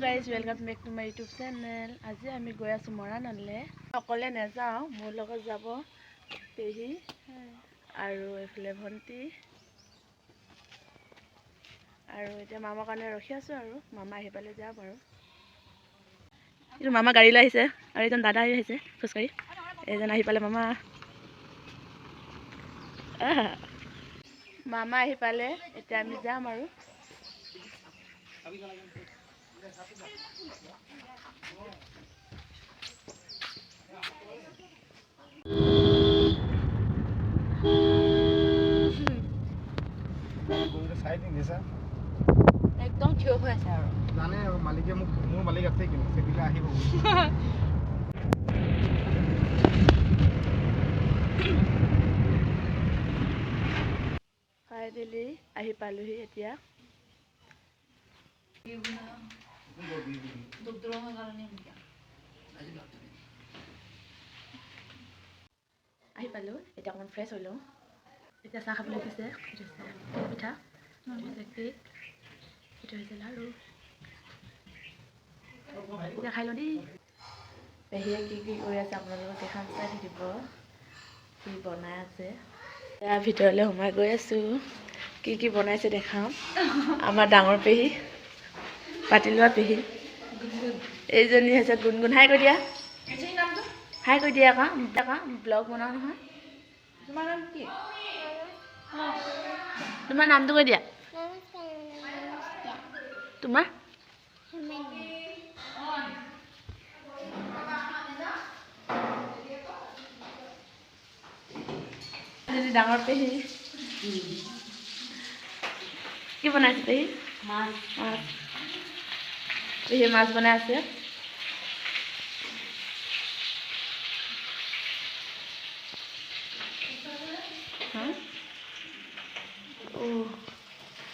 Guys welcome back to my YouTube channel. আজি আমি গৈ আছোঁ মৰাণলৈ। অকলে নাযাওঁ, মোৰ লগত যাব পেহী আৰু এইফালে ভণ্টি আৰু এতিয়া মামাৰ কাৰণে ৰখি আছোঁ আৰু মামা আহি পালে যাম আৰু। এইটো মামা গাড়ী লৈ আহিছে আৰু এজন দাদা আহিছে খোজকাঢ়ি। এজন আহি পালে মামা মামা আহি পালে, এতিয়া আমি যাম আৰু। একদম থিয় হৈ আছে আৰু জানে আৰু মালিকে মোক মোৰ মালিক আছে কিন্তু সেদিলে আহিব ফাইনেলি আহি পালোহি। এতিয়া আহি পালোঁ, এতিয়া অকণমান ফ্ৰেছ হৈ লওঁ। এতিয়া চাহ খাবলৈ দিছে। এইটো হৈছে তিল পিঠা, এইটো হৈছে কেক, এইটো হৈছে লাড়ু। এতিয়া খাই লওঁ দেই। পেহীয়ে কি কৰি আছে আপোনালোকক দেখাম, চাই থাকিব। কি বনাই আছে এতিয়া ভিতৰলৈ সোমাই গৈ আছোঁ। কি বনাইছে দেখাম। আমাৰ ডাঙৰ পেহী, পাতি লোৱা পেহী, এইজনী হৈছে গুণগুণ। হাই কৈ দিয়া, হাই কৈ দিয়া আকৌ ব্লগ বনাওঁ নহয়। তোমাৰ নাম কি? তোমাৰ নামটো কৈ দিয়া। তোমাৰ ডাঙৰ পেহী কি বনাইছে পেহী? মাছ। পেহী মাছ বনাই আছে।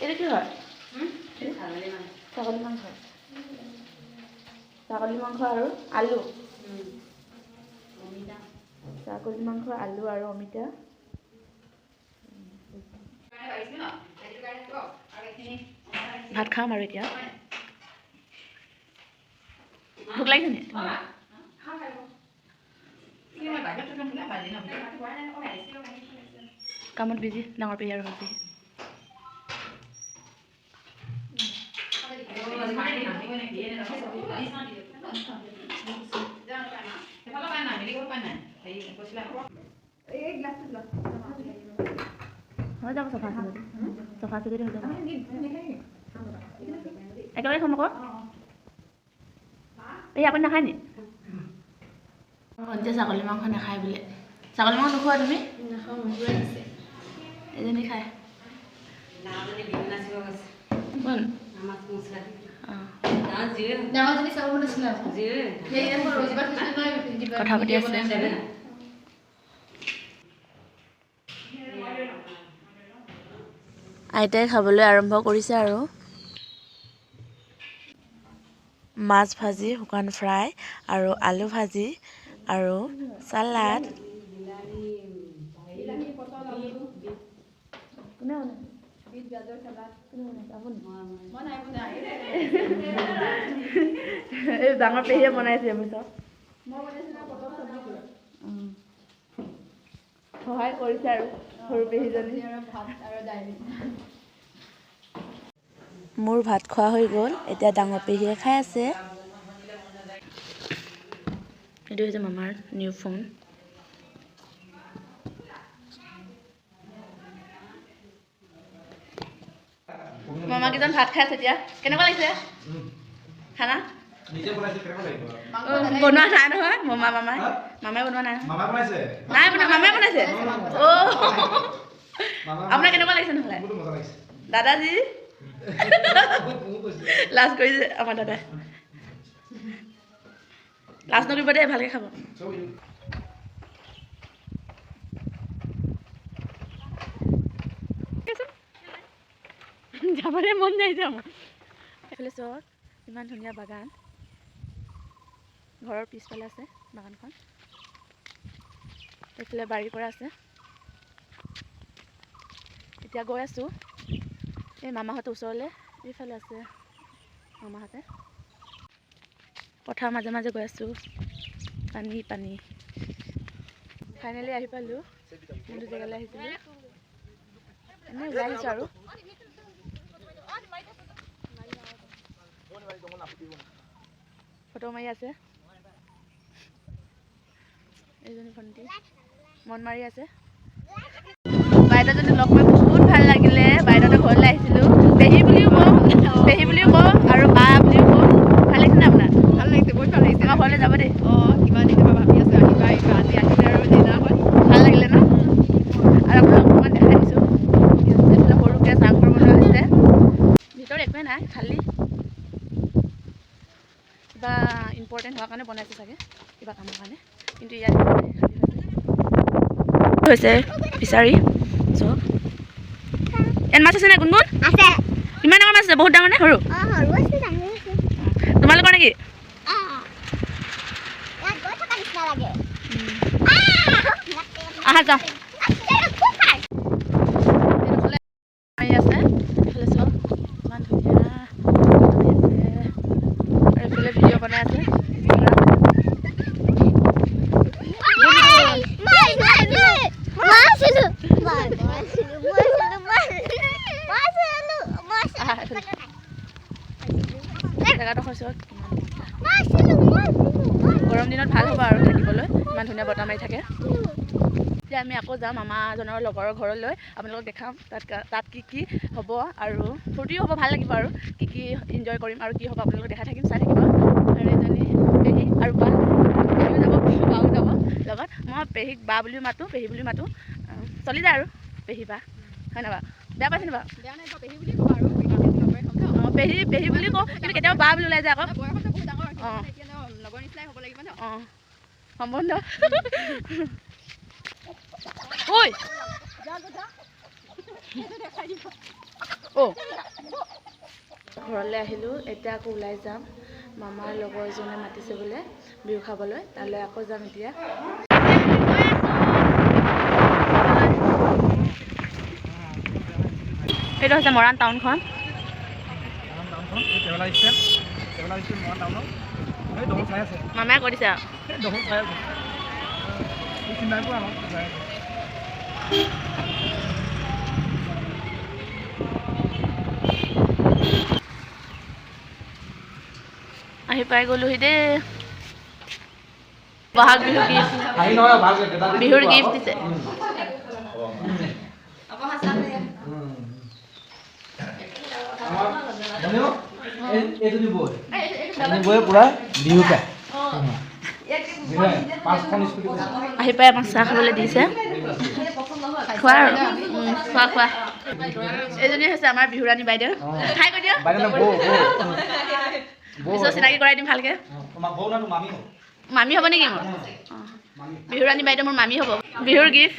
এইটো কি হয়? ছাগলী মাংস। ছাগলী মাংস আৰু আলু। ছাগলী মাংস, আলু আৰু অমিতা। ভাত খাম আৰু এতিয়া। ভোক লাগিছে নি? কামত বিজি ডাঙৰ পেহী আৰু ভণ্টি। হৈ যাব চফা চিকুটি হৈ যাব। একেলগে খাম আকৌ। এই আপুনি নাখায় নি? ভণ্টিয়ে ছাগলী মাংস নাখায় বোলে। ছাগলী মাংস নোখোৱা তুমি? এজনী খায়। কথা পাতি আছে। আইতাই খাবলৈ আৰম্ভ কৰিছে আৰু। মাছ ভাজি, শুকান ফ্ৰাই আৰু আলু ভাজি আৰু চালাড। এই ডাঙৰ পেহীয়ে বনাইছে। সহায় কৰিছে আৰু সৰু পেহীজনী। মোৰ ভাত খোৱা হৈ গ'ল, এতিয়া ডাঙৰ পেহীয়ে খাই আছে। এইটো হৈছে মামাৰ নিউ ফোন। মামা কেইজন ভাত খাই আছে এতিয়া। কেনেকুৱা লাগিছে খানা? বনোৱা নাই নহয় মামাই বনোৱা নাই নহয়। নাই বনোৱা, মামাই বনাইছে। আপোনাৰ কেনেকুৱা লাগিছে নহ'লে? দাদাজী লাজ কৰিছে আমাৰ দাদাই। লাজ নকৰিব দেই, ভালকৈ খাব। যাবলৈ মন নাই যাম। এইফালে চোৱা ইমান ধুনীয়া বাগান। ঘৰৰ পিছফালে আছে বাগানখন। এইফালে বাৰী কৰা আছে। এতিয়া গৈ আছোঁ এই মামাহঁতৰ ওচৰলৈ। এইফালে আছে মামাহঁতে। পথাৰ মাজে মাজে গৈ আছোঁ পানী পানী ফাইনেলি আহি পালোঁ কোনটো জেগালৈ আহিছিলোঁ এনেই ওলাই আহিছোঁ আৰু ফটো মাৰি আছে এইজনী ভণ্টি মন মাৰি আছে বাইদেউজনী লগ পাই বহুত ভাল লাগিলে বাইদেউহঁতৰ ঘৰলৈ আহিছিলোঁ পেহী বুলিও কওঁ আৰু বা বুলিও কওঁ ভাল লাগিছে আপোনাৰ ভাল লাগিছে বহুত ভাল লাগিছে আমাৰ ঘৰলৈ যাব দেই কিমান দিনৰ পৰা ভাবি আছোঁ আহিবা আজি আহিলে আৰু দিনা হ'ল ভাল লাগিলে ন আৰু আপোনাক অকণমান দেখাই দিছোঁ এইফালে সৰুকৈ চাংঘৰ বনোৱা হৈছে ভিতৰত একোৱেই নাই খালী কিবা ইম্পৰ্টেণ্ট হোৱাৰ কাৰণে বনাইছে চাগে কিবা কামৰ কাৰণে কিন্তু ইয়াত হৈছে ফিচাৰী চ' ইয়াত মাছ আছে নে গুণগুণ আছে কিমান ডাঙৰ মাছ আছে বহুত ডাঙৰ নে সৰু সৰু আছে ডাঙৰ আছে তোমালোকৰ নেকি ইয়াত গৈ থকা নিচিনা লাগে আহা যাওঁ মাৰি আছে এইফালে চোৱা ইমান ধুনীয়া আৰু এইফালে ভিডিঅ' বনাই আছে জেগাডোখৰ চোৱা গৰম দিনত ভাল হ'ব আৰু থাকিবলৈ ইমান ধুনীয়া বতাহ মাৰি থাকে এতিয়া আমি আকৌ যাম মামাজনৰ লগৰৰ ঘৰলৈ আপোনালোকক দেখাম তাত কি হ'ব আৰু ফূৰ্তিও হ'ব ভাল লাগিব আৰু কি এনজয় কৰিম আৰু কি হ'ব আপোনালোকক দেখাই থাকিম চাই থাকিব আৰু এজনী পেহী আৰু বা যাব বাও যাব লগত মই পেহীক বা বুলিও মাতোঁ পেহী বুলিও মাতোঁ চলি যায় আৰু পেহী বা হয় নাই বাৰু বেয়া পাইছে নি বাৰু বেয়া নাই পেহী বুলি ক'বা আৰু অঁ পেহী বুলি কওঁ কিন্তু কেতিয়াবা বা বুলি ওলাই যায় আকৌ বয়সতে বহুত ডাঙৰ অঁ এতিয়া লগৰ নিচিনাই হ'ব লাগিব ন অঁ সম্বন্ধ ঐ ঘৰলৈ আহিলোঁ এতিয়া আকৌ ওলাই যাম মামাৰ লগৰ এজনে মাতিছে বোলে বিহু খাবলৈ তালৈ আকৌ যাম এতিয়া এইটো হৈছে মৰাণ টাউনখন মামাই কৈ দিছে আহি পাই গ'লোহি দেই বহাগ বিহুৰ গিফ্ট দিছে আহি পাই আমাক চাহ খাবলৈ দিছে খোৱা আৰু খোৱা এইজনী হৈছে আমাৰ বিহুৰাণী বাইদেউ খাই কৈ দিয়ক পিছত চিনাকি কৰাই দিম ভালকৈ মামী হ'ব নেকি মোৰ বিহুৰাণী বাইদেউ মোৰ মামী হ'ব বিহুৰ গিফ্ট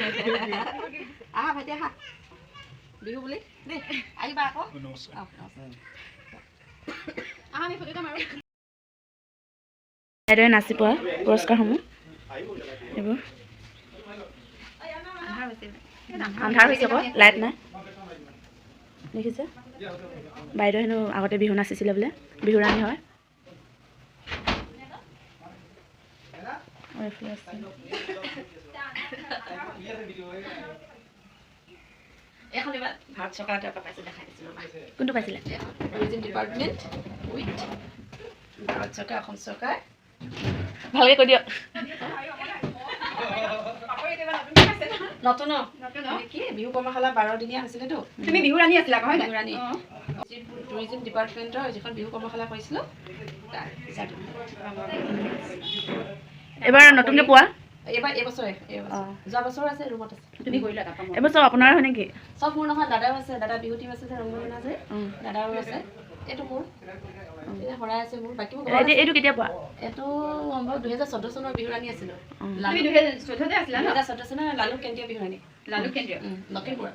আহা ভাইটি আহা বিহু বুলি দেই আহিবা আকৌ আহা আমি ফটো যাম আৰু বাইদেৱে নাচি পোৱা পুৰস্কাৰসমূহ এইবোৰ আন্ধাৰ হৈছে আকৌ লাইট নাই দেখিছে বাইদেউ হেনো আগতে বিহু নাচিছিলে বোলে বিহুৰাণী হয় ভাৰত চৰকাৰ পাইছে দেখাই দিছিলোঁ কোনটো পাইছিলে টুৰিজিম ডিপাৰ্টমেণ্ট উইথ ভাৰত চৰকাৰ অসম চৰকাৰ ভালকৈ কৈ দিয়ক নতুন কি বিহু কৰ্মশালা 12 দিনীয়া হৈছিলেতো তুমি বিহু ৰাণী আছিলা নহয় বিহু ৰাণী টুৰিজিম ডিপাৰ্টমেণ্টৰ যিখন বিহু কৰ্মশালা কৰিছিলোঁ এবাৰ নতুনকৈ পোৱা এইবাৰ এইবছৰে যোৱা বছৰ আছে ৰুমত আছে তুমি কৰিলা এইবছৰ আপোনাৰ হয় নেকি চব মোৰ নহয় দাদাও আছে দাদা বিহু টিম আছে যে ৰংগনা যে দাদাও আছে এইটো মোৰ এতিয়া শৰাই আছে মোৰ বাকীবোৰ এইটো কেতিয়া পোৱা এইটো সম্ভৱ 2014 চনৰ বিহু ৰাণী আছিলোঁ 2014 আছিলা ন 2014 চনৰ লালুক কেন্দ্ৰীয় বিহু ৰাণী লালুক কেন্দ্ৰীয় লখিমপুৰ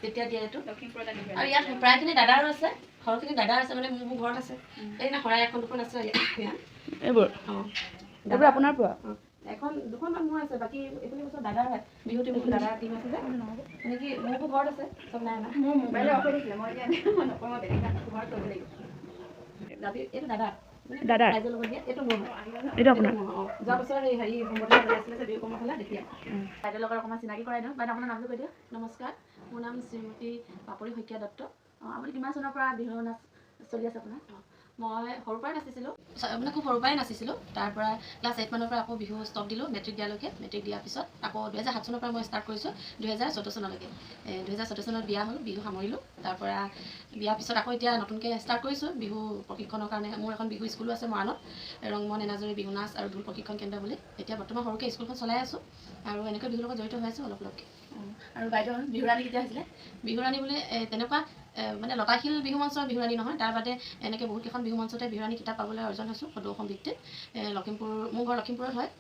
তেতিয়া দিয়া এইটো লখিমপুৰত আৰু ইয়াত প্ৰায়খিনি দাদাৰো আছে সৰহখিনি দাদাৰ আছে মানে মোৰ ঘৰত আছে এইদিনা শৰাই এখন দুখন আছে এইবোৰ এইবোৰ আপোনাৰ পৰা এখন দুখনমান মোৰ আছে বাকী এইখিনি বছৰ দাদাৰ বিহু টিম দাদাৰ টিম আছে যে মানে কি মোৰবোৰ ঘৰত আছে চব নাই নাই মোৰ মোবাইলৰ অফাৰ দিছিলে মই এতিয়া নকওঁ বেলেগ ঘৰত কৰিব লাগিব এইটো দাদা দাদাৰ ৰাইজৰ লগত দিয়া এইটো মোৰ এইটো আপোনাৰ যোৱা বছৰ সেই হেৰি সম্বৰ্ধনা আছিলে যে বিহু কৰ্মশালা দেখি বাইদেউৰ লগত অকণমান চিনাকি কৰাই দিওঁ। বাইদেউ আপোনাৰ নামটো কৈ দিয়ক। নমস্কাৰ, মোৰ নাম শ্ৰীমতী পাপৰি শইকীয়া দত্ত। আপুনি কিমান চনৰ পৰা বিহু নাচ চলি আছে আপোনাৰ? মই সৰুৰ পৰাই নাচিছিলোঁ, মানে খুব সৰুৰ পৰাই নাচিছিলোঁ। তাৰপৰা ক্লাছ 8 মানৰ পৰা আকৌ বিহু ষ্টপ দিলোঁ মেট্ৰিক দিয়ালৈকে। মেট্ৰিক দিয়াৰ পিছত আকৌ 2007 চনৰ পৰা মই ষ্টাৰ্ট কৰিছোঁ 2014 চনলৈকে। 2014 চনত বিয়া হ'ল, বিহু সামৰিলোঁ। তাৰপৰা বিয়াৰ পিছত আকৌ এতিয়া নতুনকৈ ষ্টাৰ্ট কৰিছোঁ বিহু প্ৰশিক্ষণৰ কাৰণে। মোৰ এখন বিহু স্কুলো আছে মৰাণত, ৰংমন এনাজৰী বিহু নাচ আৰু ঢোল প্ৰশিক্ষণ কেন্দ্ৰ বুলি। এতিয়া বৰ্তমান সৰুকৈ স্কুলখন চলাই আছোঁ আৰু এনেকৈ বিহুৰ লগত জড়িত হৈ আছোঁ অলপ অলপকৈ। আৰু বাইদেউ বিহুৰাণী কেতিয়া হৈছিলে? বিহুৰাণী বোলে তেনেকুৱা মানে লতাশিল বিহু মঞ্চৰ বিহুৰাণী নহয়, তাৰ বাদে এনেকৈ বহুতকেইখন বিহু মঞ্চতে বিহুৰাণী কিতাপ পাবলৈ অৰ্জন হৈছোঁ সদৌ অসম ভিত্তিত। লখিমপুৰ, মোৰ ঘৰ লখিমপুৰত হয়।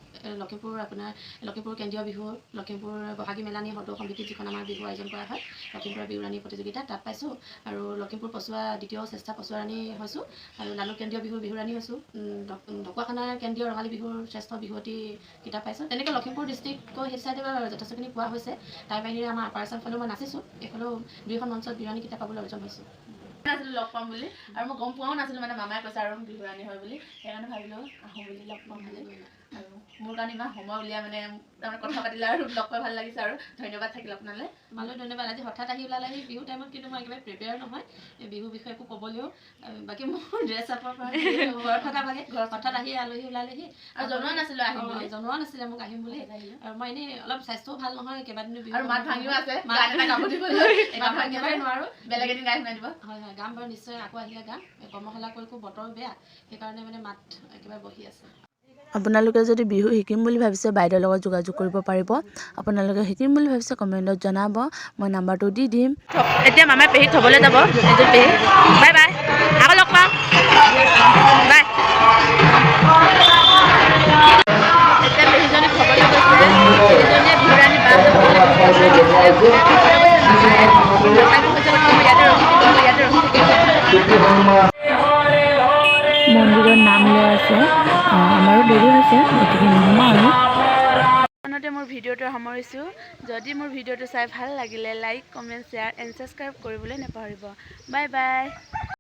লখিমপুৰ আপোনাৰ লখিমপুৰ কেন্দ্ৰীয় বিহু, লখিমপুৰ বহাগী মেলানী সদৌ অসম ভিত্তিত যিখন আমাৰ বিহু আয়োজন কৰা হয় লখিমপুৰৰ বিহুৰাণী প্ৰতিযোগিতা, তাত পাইছোঁ। আৰু লখিমপুৰ পচুৱা দ্বিতীয় শ্ৰেষ্ঠ পচুৱাৰাণী হৈছোঁ। আৰু লালুক কেন্দ্ৰীয় বিহুৰ বিহুৰাণী হৈছোঁ। ঢকুৱাখানাৰ কেন্দ্ৰীয় ৰঙালী বিহুৰ শ্ৰেষ্ঠ বিহুৱতী কিতাপ পাইছোঁ। তেনেকৈ লখিমপুৰ ডিষ্ট্ৰিক্টৰ সেই চাইডে বাৰু যথেষ্টখিনি পোৱা হৈছে। তাৰ বাহিৰে আমাৰ আপাৰ আছাম ফালেও মই নাচিছোঁ, এইফালেও 2এখন মঞ্চত বিহুৰাণী কিতাপ পাবলৈ অৰ্জন হৈছোঁ। নাছিলোঁ লগ পাম বুলি, আৰু মই গম পোৱাও নাছিলোঁ, মানে মামাই কৈছে আৰু বিহুৰাণী হয় বুলি, সেইকাৰণে ভাবিলোঁ আহোঁ বুলি, লগ পাম ভালেই। আৰু মোৰ কাৰণে ইমান সময় উলিয়াই মানে তাৰমানে কথা পাতিলে আৰু লগ পাই ভাল লাগিছে, আৰু ধন্যবাদ থাকিল আপোনালৈ। তোমালৈ ধন্যবাদ। আজি হঠাৎ আহি ওলালেহি বিহু টাইমত, কিন্তু মই একেবাৰে প্ৰিপেয়াৰ নহয় এই বিহুৰ বিষয়ে একো ক'বলৈও। বাকী মোৰ ড্ৰেছ আপৰ পৰা ঘৰত থকা ভাগে হঠাৎ আহি আলহী ওলালেহি, আৰু জনোৱা নাছিলোঁ আহিম বুলি, জনোৱা নাছিলে মোক আহিম বুলি। আৰু মই এনেই অলপ স্বাস্থ্যও ভাল নহয়, কেইবাদিনো বিহু, আৰু মাত ভাঙিও আছে, গান এটা গাব দিবলৈ একেবাৰে নোৱাৰোঁ, বেলেগ এদিন গাই শুনাই দিব। হয় হয়, গাম বাৰু নিশ্চয়, আকৌ আহিলে গাম। কৰ্মশালা কৰি খুব বতৰ বেয়া, সেইকাৰণে মানে মাত একেবাৰে বহি আছে। আপোনালোকে যদি বিহু শিকিম বুলি ভাবিছে বাইদেউৰ লগত যোগাযোগ কৰিব পাৰিব। আপোনালোকে শিকিম বুলি ভাবিছে কমেণ্টত জনাব, মই নাম্বাৰটো দি দিম। এতিয়া মামাই পেহীক থ'বলৈ যাব, এযোৰ পেহী। বাই বাই, আকৌ লগ পাম, বাই। এতিয়া পেহীজনীক থ'বলৈ গৈছে, পেহীজনীয়ে বিহুৰাণী বাহঁতক মন্দিৰৰ নাম লৈ আছে। আমাৰো দেৰি হৈছে, গতিকে নোসোমাওঁ আৰু। আনহাতে মোৰ ভিডিঅ'টো সামৰিছোঁ। যদি মোৰ ভিডিঅ'টো চাই ভাল লাগিলে like, comment, share and subscribe কৰিবলৈ নাপাহৰিব। Bye bye.